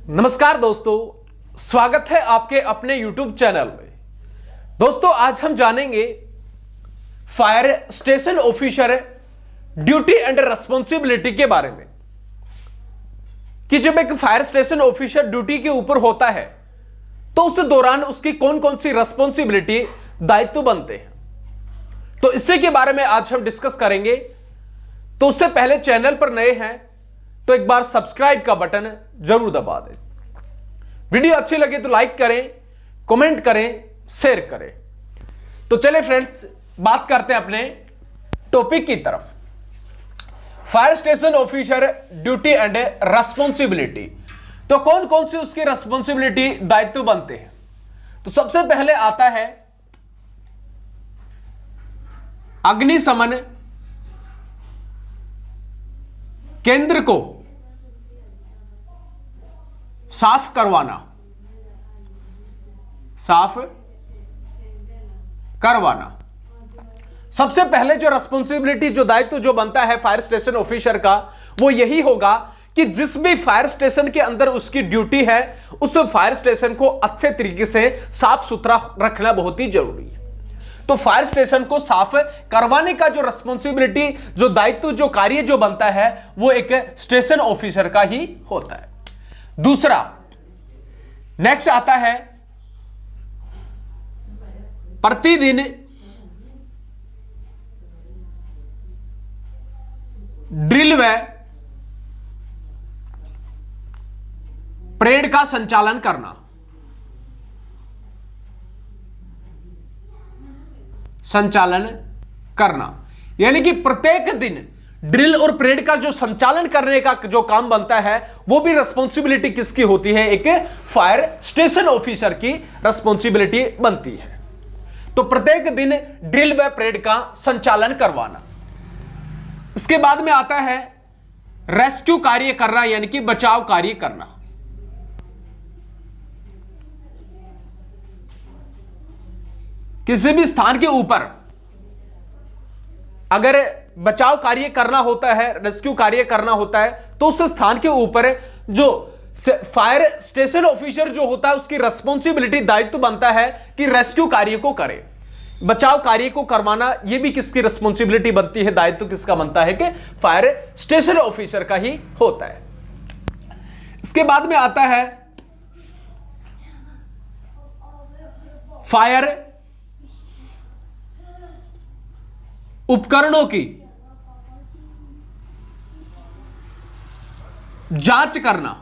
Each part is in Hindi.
नमस्कार दोस्तों, स्वागत है आपके अपने YouTube चैनल में। दोस्तों आज हम जानेंगे fire station officer duty and responsibility के बारे में कि जब एक फायर स्टेशन ऑफिसर ड्यूटी के ऊपर होता है तो उस दौरान उसकी कौन कौन सी रिस्पॉन्सिबिलिटी दायित्व बनते हैं। तो इसी के बारे में आज हम डिस्कस करेंगे। तो उससे पहले चैनल पर नए हैं तो एक बार सब्सक्राइब का बटन जरूर दबा दें। वीडियो अच्छी लगे तो लाइक करें, कमेंट करें, शेयर करें। तो चलिए फ्रेंड्स, बात करते हैं अपने टॉपिक की तरफ। Fire station officer duty and responsibility. तो कौन कौन सी उसकी रेस्पॉन्सिबिलिटी दायित्व बनते हैं। तो सबसे पहले आता है अग्निशमन केंद्र को साफ करवाना। सबसे पहले जो रेस्पॉन्सिबिलिटी, जो दायित्व जो बनता है फायर स्टेशन ऑफिसर का, वो यही होगा कि जिस भी फायर स्टेशन के अंदर उसकी ड्यूटी है उस फायर स्टेशन को अच्छे तरीके से साफ सुथरा रखना बहुत ही जरूरी है। तो फायर स्टेशन को साफ करवाने का जो रेस्पॉन्सिबिलिटी, जो दायित्व, जो कार्य जो बनता है वो एक स्टेशन ऑफिसर का ही होता है। दूसरा नेक्स्ट आता है प्रतिदिन ड्रिल व परेड का संचालन करना। यानी कि प्रत्येक दिन ड्रिल और परेड का जो संचालन करने का जो काम बनता है वो भी रिस्पॉन्सिबिलिटी किसकी होती है? एक फायर स्टेशन ऑफिसर की रिस्पॉन्सिबिलिटी बनती है। तो प्रत्येक दिन ड्रिल व परेड का संचालन करवाना। इसके बाद में आता है रेस्क्यू कार्य करना, यानी कि बचाव कार्य करना। किसी भी स्थान के ऊपर अगर बचाव कार्य करना होता है, रेस्क्यू कार्य करना होता है, तो उस स्थान के ऊपर जो फायर स्टेशन ऑफिसर जो होता है उसकी रिस्पॉन्सिबिलिटी, दायित्व बनता है कि रेस्क्यू कार्य को करे, बचाव कार्य को करवाना। यह भी किसकी रिस्पॉन्सिबिलिटी बनती है? दायित्व किसका बनता है? कि फायर स्टेशन ऑफिसर का ही होता है। इसके बाद में आता है फायर उपकरणों की जांच करना।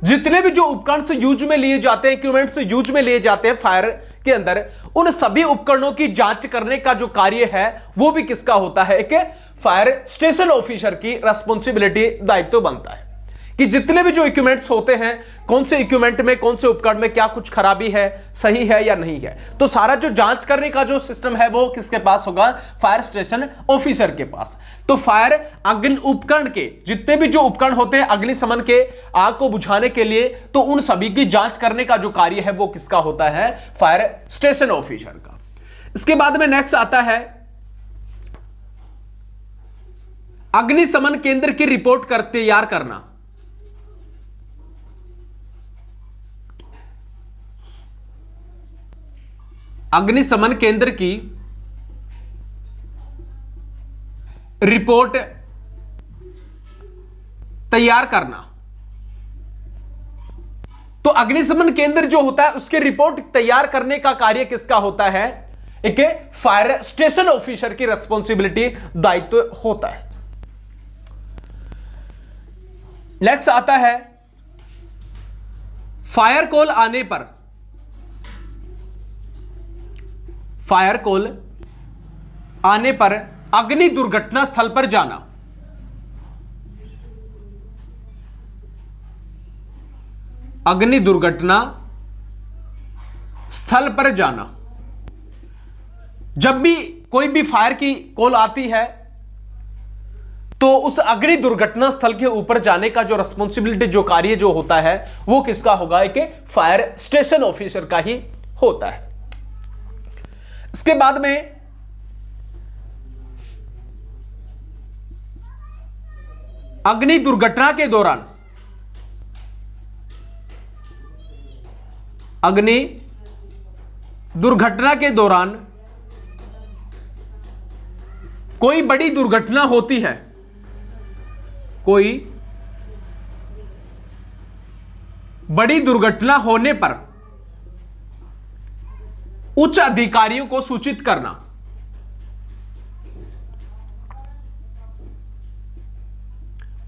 जितने भी जो उपकरण से यूज में लिए जाते हैं, इक्विपमेंट से यूज में लिए जाते हैं फायर के अंदर, उन सभी उपकरणों की जांच करने का जो कार्य है वो भी किसका होता है? एक फायर स्टेशन ऑफिसर की रिस्पॉन्सिबिलिटी, दायित्व बनता है कि जितने भी जो इक्विपमेंट्स होते हैं, कौन से इक्विपमेंट में, कौन से उपकरण में क्या कुछ खराबी है, सही है या नहीं है, तो सारा जो जांच करने का जो सिस्टम है वो किसके पास होगा? फायर स्टेशन ऑफिसर के पास। तो फायर अग्नि उपकरण के जितने भी जो उपकरण होते हैं अग्निशमन के, आग को बुझाने के लिए, तो उन सभी की जांच करने का जो कार्य है वो किसका होता है? फायर स्टेशन ऑफिसर का। इसके बाद में नेक्स्ट आता है अग्निशमन केंद्र की रिपोर्ट तैयार करना। अग्निशमन केंद्र की रिपोर्ट तैयार करना। तो अग्निशमन केंद्र जो होता है उसकी रिपोर्ट तैयार करने का कार्य किसका होता है? एक फायर स्टेशन ऑफिसर की रिस्पॉन्सिबिलिटी, दायित्व होता है। नेक्स्ट आता है फायर कॉल आने पर अग्नि दुर्घटना स्थल पर जाना। अग्नि दुर्घटना स्थल पर जाना। जब भी कोई भी फायर की कॉल आती है तो उस अग्नि दुर्घटना स्थल के ऊपर जाने का जो रिस्पॉन्सिबिलिटी, जो कार्य जो होता है वो किसका होगा? एक फायर स्टेशन ऑफिसर का ही होता है। इसके बाद में अग्नि दुर्घटना के दौरान, अग्नि दुर्घटना के दौरान कोई बड़ी दुर्घटना होती है, कोई बड़ी दुर्घटना होने पर उच्च अधिकारियों को सूचित करना,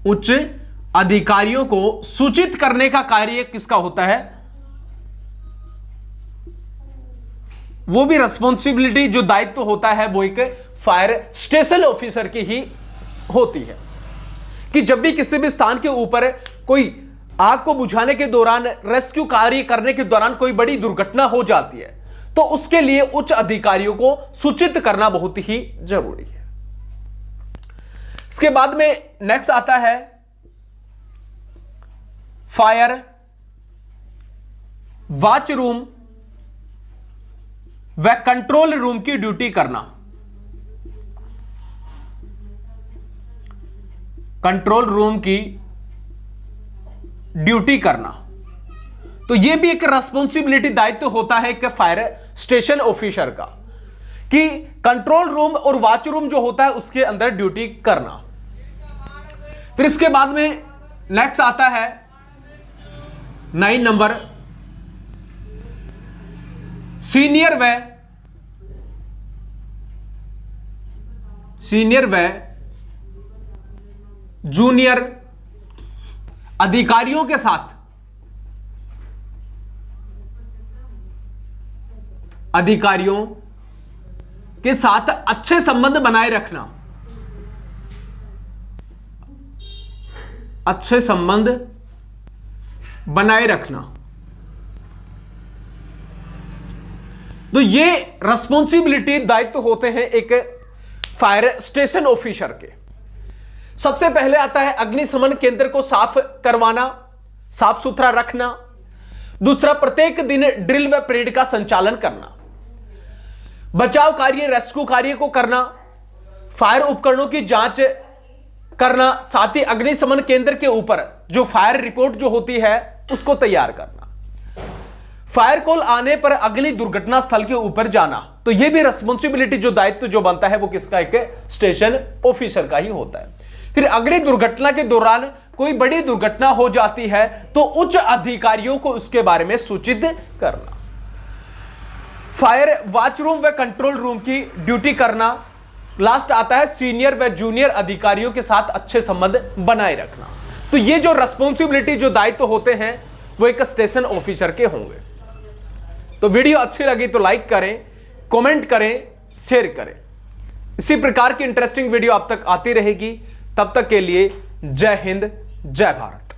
उच्च अधिकारियों को सूचित करने का कार्य किसका होता है? वो भी रिस्पॉन्सिबिलिटी, जो दायित्व होता है वो एक फायर स्टेशन ऑफिसर की ही होती है कि जब भी किसी भी स्थान के ऊपर कोई आग को बुझाने के दौरान, रेस्क्यू कार्य करने के दौरान कोई बड़ी दुर्घटना हो जाती है तो उसके लिए उच्च अधिकारियों को सूचित करना बहुत ही जरूरी है। इसके बाद में नेक्स्ट आता है फायर वॉच रूम व कंट्रोल रूम की ड्यूटी करना, कंट्रोल रूम की ड्यूटी करना। तो यह भी एक रेस्पॉन्सिबिलिटी, दायित्व होता है कि फायर स्टेशन ऑफिसर का कि कंट्रोल रूम और वॉच रूम जो होता है उसके अंदर ड्यूटी करना। फिर इसके बाद में नेक्स्ट आता है 9 नंबर, सीनियर व जूनियर अधिकारियों के साथ, अधिकारियों के साथ अच्छे संबंध बनाए रखना, अच्छे संबंध बनाए रखना। तो ये रिस्पॉन्सिबिलिटी, दायित्व होते हैं एक फायर स्टेशन ऑफिसर के। सबसे पहले आता है अग्निशमन केंद्र को साफ करवाना, साफ सुथरा रखना। दूसरा, प्रत्येक दिन ड्रिल व परेड का संचालन करना, बचाव कार्य, रेस्क्यू कार्य को करना, फायर उपकरणों की जांच करना, साथ ही अग्निशमन केंद्र के ऊपर जो फायर रिपोर्ट जो होती है उसको तैयार करना, फायर कॉल आने पर अग्नि दुर्घटना स्थल के ऊपर जाना। तो यह भी रिस्पॉन्सिबिलिटी, जो दायित्व जो बनता है वो किसका? एक स्टेशन ऑफिसर का ही होता है। फिर अग्नि दुर्घटना के दौरान कोई बड़ी दुर्घटना हो जाती है तो उच्च अधिकारियों को उसके बारे में सूचित करना, फायर वॉच रूम व कंट्रोल रूम की ड्यूटी करना। लास्ट आता है सीनियर व जूनियर अधिकारियों के साथ अच्छे संबंध बनाए रखना। तो ये जो रिस्पॉन्सिबिलिटी, जो दायित्व होते हैं वो एक स्टेशन ऑफिसर के होंगे। तो वीडियो अच्छी लगी तो लाइक करें, कमेंट करें, शेयर करें। इसी प्रकार की इंटरेस्टिंग वीडियो आप तक आती रहेगी। तब तक के लिए जय हिंद, जय भारत।